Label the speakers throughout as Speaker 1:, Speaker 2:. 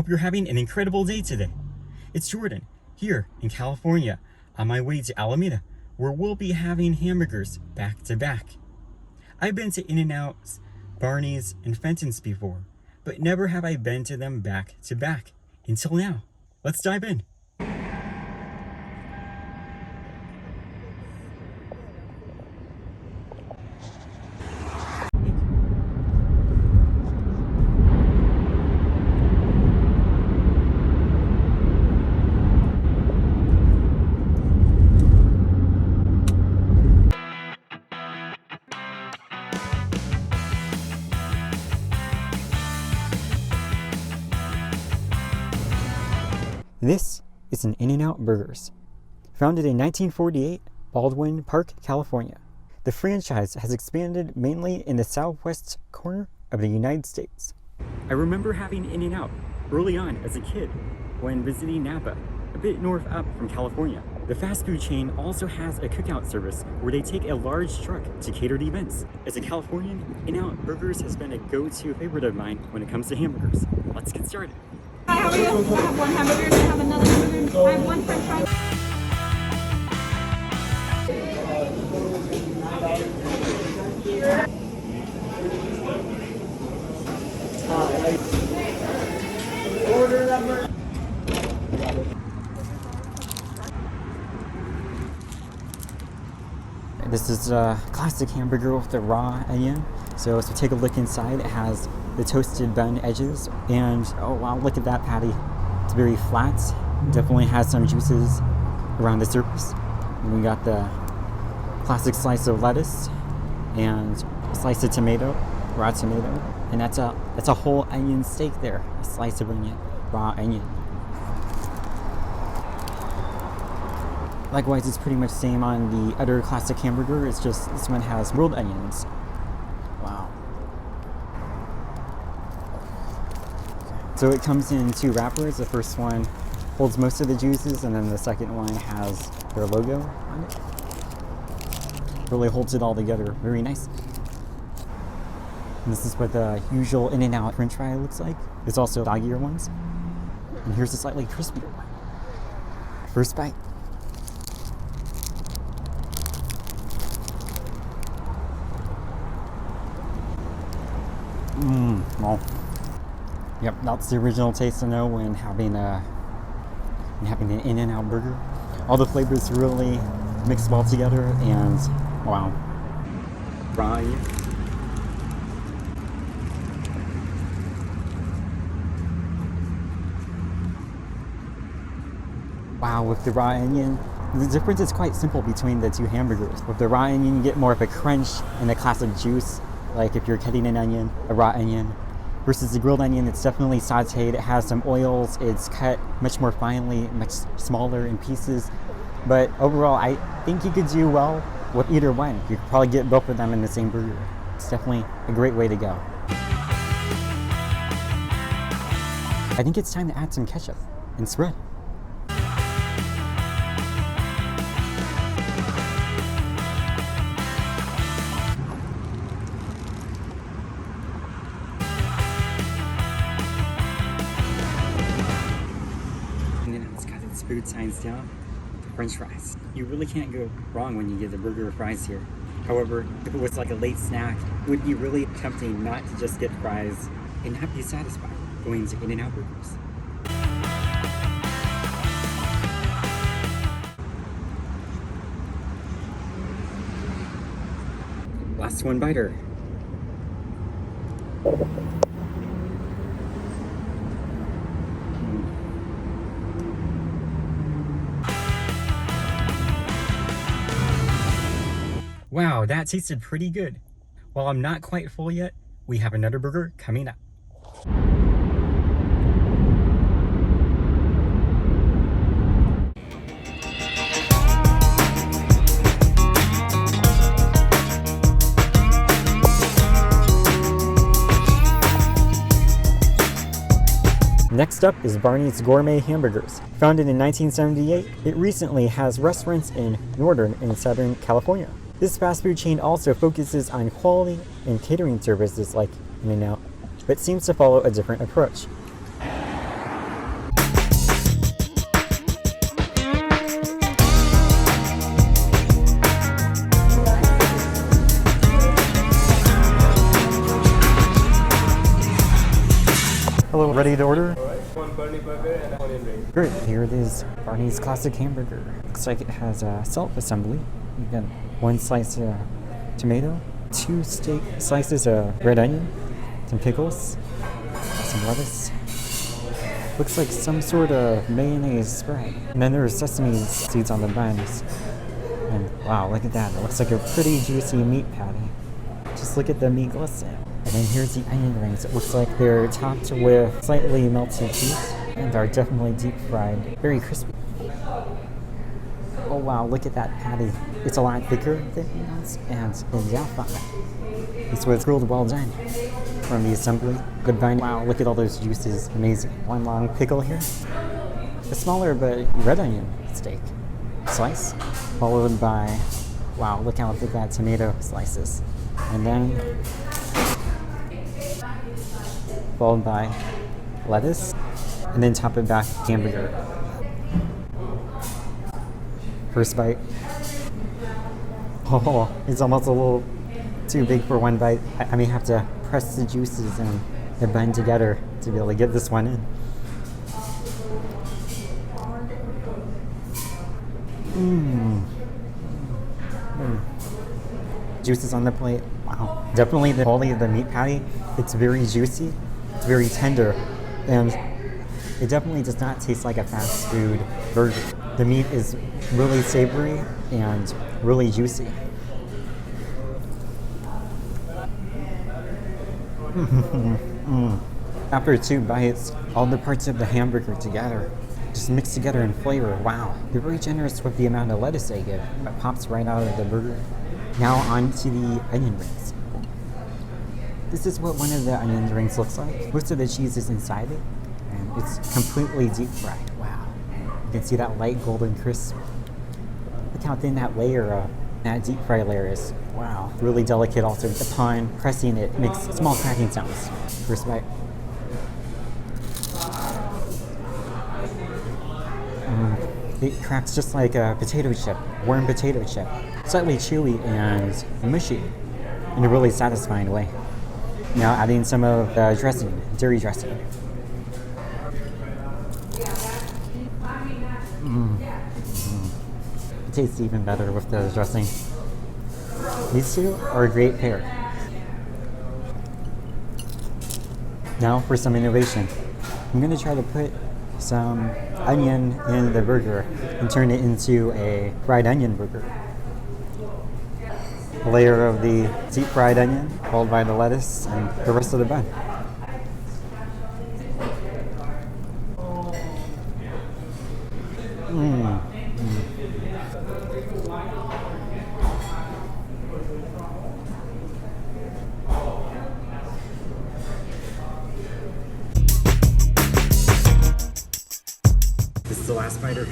Speaker 1: hope you're having an incredible day today. It's Jordan, here in California, on my way to Alameda, where we'll be having hamburgers back to back. I've been to In-N-Out's, Barney's, and Fentons before, but never have I been to them back to back until now. Let's dive in. This is an In-N-Out Burgers. Founded in 1948, Baldwin Park, California. The franchise has expanded mainly in the southwest corner of the United States. I remember having In-N-Out early on as a kid when visiting Napa, a bit north up from California. The fast food chain also has a cookout service where they take a large truck to catered events. As a Californian, In-N-Out Burgers has been a go-to favorite of mine when it comes to hamburgers. Let's get started.
Speaker 2: Hi, how are you? I have one hamburger and I have another hamburger. I have one french fry.
Speaker 3: Order number.
Speaker 1: This is a classic hamburger with the raw onion. So as we take a look inside, it has the toasted bun edges, and oh wow, look at that patty. It's very flat, definitely has some juices around the surface. And we got the classic slice of lettuce and a slice of tomato, raw tomato, and that's a whole onion steak there, a slice of onion, raw onion. Likewise, it's pretty much the same on the other classic hamburger, it's just this one has grilled onions. Wow. So it comes in two wrappers. The first one holds most of the juices, and then the second one has their logo on it. Really holds it all together. Very nice. And this is what the usual In-N-Out French fry looks like. There's also doggier ones. And here's a slightly crispier one. First bite. Well, yep, that's the original taste I know when having an In-N-Out burger. All the flavors really mix well together, and wow. Raw onion. Wow, with the raw onion, the difference is quite simple between the two hamburgers. With the raw onion, you get more of a crunch and the classic juice, like if you're cutting an onion, a raw onion. Versus the grilled onion, it's definitely sauteed, it has some oils, it's cut much more finely, much smaller in pieces. But overall, I think you could do well with either one. You could probably get both of them in the same burger. It's definitely a great way to go. I think it's time to add some ketchup and spread. Food signs down, the French fries. You really can't go wrong when you get the burger or fries here. However, if it was like a late snack, it would be really tempting not to just get fries and not be satisfied going to In-N-Out Burgers. Last one biter. Wow, that tasted pretty good. While I'm not quite full yet, we have another burger coming up. Next up is Barney's Gourmet Hamburgers. Founded in 1978, it recently has restaurants in Northern and Southern California. This fast food chain also focuses on quality and catering services like In-N-Out, but seems to follow a different approach. ready to order?
Speaker 4: Alright, one Barney burger and an onion ring.
Speaker 1: Great, here it is. Barney's classic hamburger. Looks like it has a self-assembly. You got one slice of tomato, 2 steak slices of red onion, some pickles, some lettuce. Looks like some sort of mayonnaise spread. And then there's sesame seeds on the buns. And wow, look at that. It looks like a pretty juicy meat patty. Just look at the meat glisten. And then here's the onion rings. It looks like they're topped with slightly melted cheese and are definitely deep fried. Very crispy. Oh wow, look at that patty. It's a lot thicker than it was, and yeah, this was grilled well done from the assembly. Good bun. Wow, look at all those juices. Amazing. One long pickle here. A smaller but red onion steak slice, followed by, wow, look how thick that tomato slices. And then followed by lettuce, and then top it back hamburger. First bite. Oh, it's almost a little too big for one bite. I may have to press the juices and the bun together to be able to get this one in. Juices on the plate. Wow. Definitely the quality of the meat patty. It's very juicy. It's very tender. And it definitely does not taste like a fast food burger. The meat is really savory and really juicy. After 2 bites, all the parts of the hamburger together just mix together in flavor. Wow. They're very generous with the amount of lettuce they give. It pops right out of the burger. Now on to the onion rings. This is what one of the onion rings looks like. Most of the cheese is inside it, and it's completely deep fried. Wow. You can see that light golden crisp. Look how thin that layer of that deep fry layer is. Wow. Really delicate also. Upon pressing it, it makes small cracking sounds. First bite. It cracks just like a potato chip, warm potato chip. Slightly chewy and mushy in a really satisfying way. Now adding some of the dressing, dairy dressing. It tastes even better with the dressing. These two are a great pair. Now for some innovation. I'm going to try to put some onion in the burger and turn it into a fried onion burger. A layer of the deep fried onion, followed by the lettuce and the rest of the bun. This is the last biter.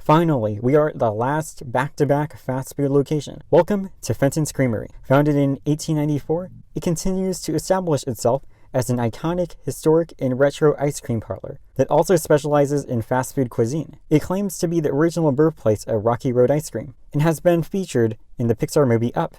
Speaker 1: Finally, we are at the last back-to-back fast food location. Welcome to Fentons Creamery. Founded in 1894, it continues to establish itself as an iconic, historic, and retro ice cream parlor that also specializes in fast food cuisine. It claims to be the original birthplace of Rocky Road ice cream and has been featured in the Pixar movie Up.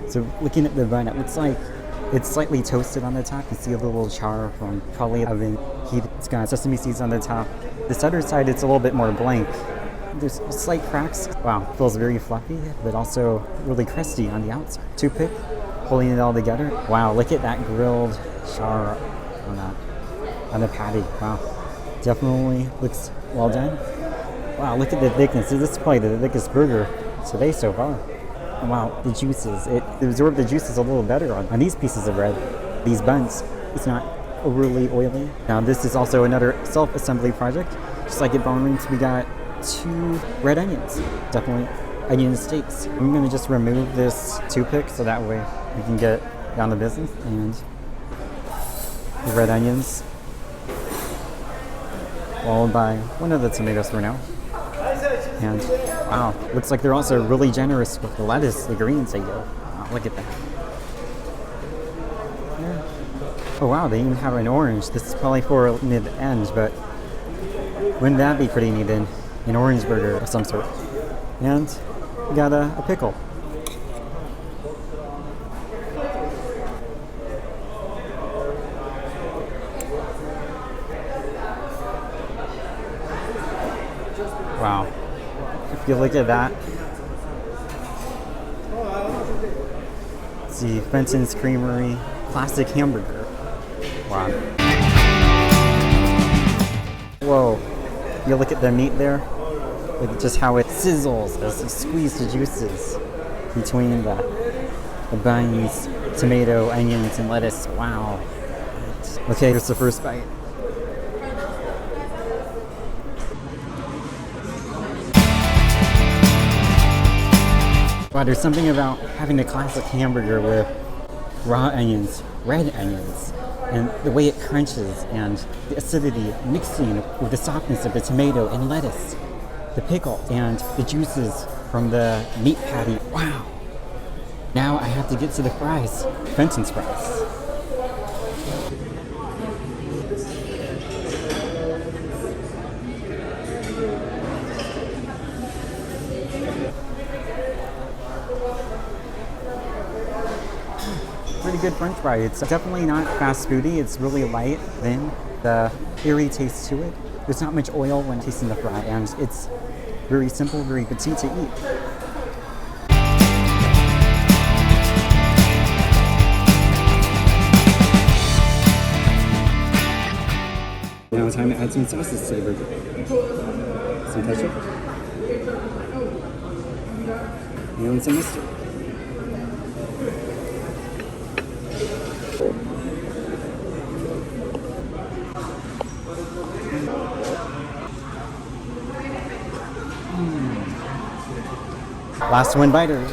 Speaker 1: So looking at the bun, it looks like it's slightly toasted on the top. You see a little char from probably oven heat. It's got sesame seeds on the top. This other side, it's a little bit more blank. There's slight cracks. Wow, it feels very fluffy, but also really crusty on the outside. Toothpick, holding it all together. Wow, look at that grilled char on the patty. Wow, definitely looks well done. Wow, look at the thickness. This is probably the thickest burger today so far. Wow, the juices. It absorbed the juices a little better on these pieces of bread. These buns. It's not overly oily. Now this is also another self-assembly project. Just like at Barney's, we got 2 red onions. Definitely onion steaks. I'm gonna just remove this toothpick so that way we can get down to business. And the red onions, followed by one of the tomatoes for now. And wow, looks like they're also really generous with the lettuce, the greens they give. Wow, look at that. Yeah. Oh wow, they even have an orange. This is probably for near the end, but wouldn't that be pretty neat then? An orange burger of some sort. And we got a pickle. Wow. If you look at that, it's the Fentons Creamery classic hamburger. Wow. Whoa. You look at the meat there, look at just how it sizzles as you squeeze the juices between the buns, tomato, onions, and lettuce. Wow. Okay, here's the first bite. Wow, there's something about having a classic hamburger with raw onions, red onions, and the way it crunches and the acidity mixing with the softness of the tomato and lettuce, the pickle, and the juices from the meat patty. Wow. Now I have to get to the fries, Fenton's fries. Pretty good french fry. It's definitely not fast foody. It's really light, thin, the airy taste to it. There's not much oil when tasting the fry, and it's very simple, very petite to eat. Now it's time to add some sauces to the burger. Some ketchup. And some mustard. Last one biter.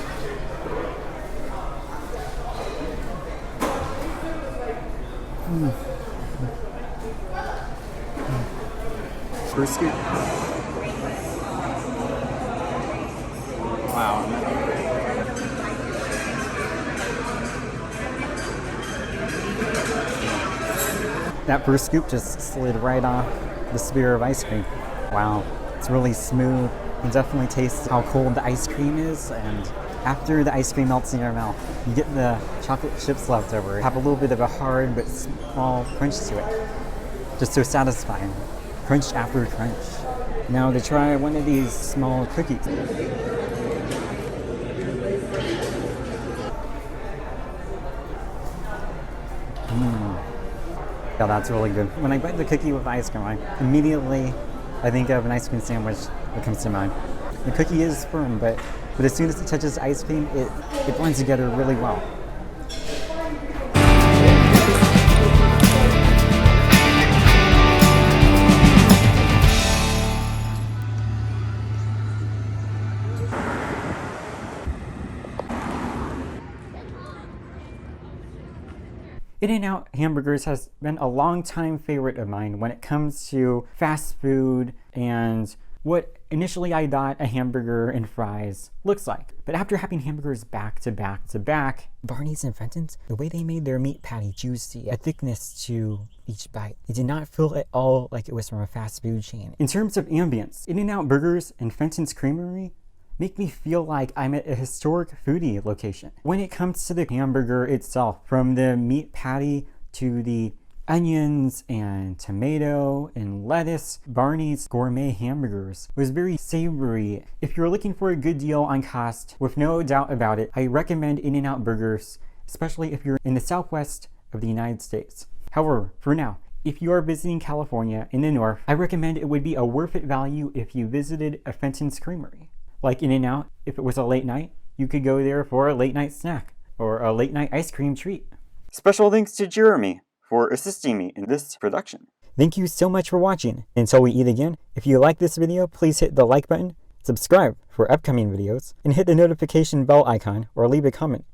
Speaker 1: First scoop. Wow. That first scoop just slid right off the sphere of ice cream. Wow, it's really smooth. You can definitely taste how cold the ice cream is, and after the ice cream melts in your mouth, you get the chocolate chips left over. Have a little bit of a hard but small crunch to it. Just so satisfying. Crunch after crunch. Now to try one of these small cookies. Yeah, that's really good. When I bite the cookie with ice cream, I think of an ice cream sandwich that comes to mind. The cookie is firm, but as soon as it touches ice cream, it blends together really well. In-N-Out Hamburgers has been a long-time favorite of mine when it comes to fast food and what initially I thought a hamburger and fries looks like. But after having hamburgers back to back to back, Barney's and Fenton's, the way they made their meat patty juicy, a thickness to each bite, it did not feel at all like it was from a fast food chain. In terms of ambience, In-N-Out Burgers and Fentons Creamery make me feel like I'm at a historic foodie location. When it comes to the hamburger itself, from the meat patty to the onions and tomato and lettuce, Barney's Gourmet Hamburgers was very savory. If you're looking for a good deal on cost, with no doubt about it, I recommend In-N-Out Burgers, especially if you're in the southwest of the United States. However, for now, if you are visiting California in the north, I recommend it would be a worth it value if you visited a Fentons Creamery. Like In-N-Out, if it was a late night, you could go there for a late night snack or a late night ice cream treat. Special thanks to Jeremy for assisting me in this production. Thank you so much for watching. Until we eat again, if you like this video, please hit the like button, subscribe for upcoming videos, and hit the notification bell icon or leave a comment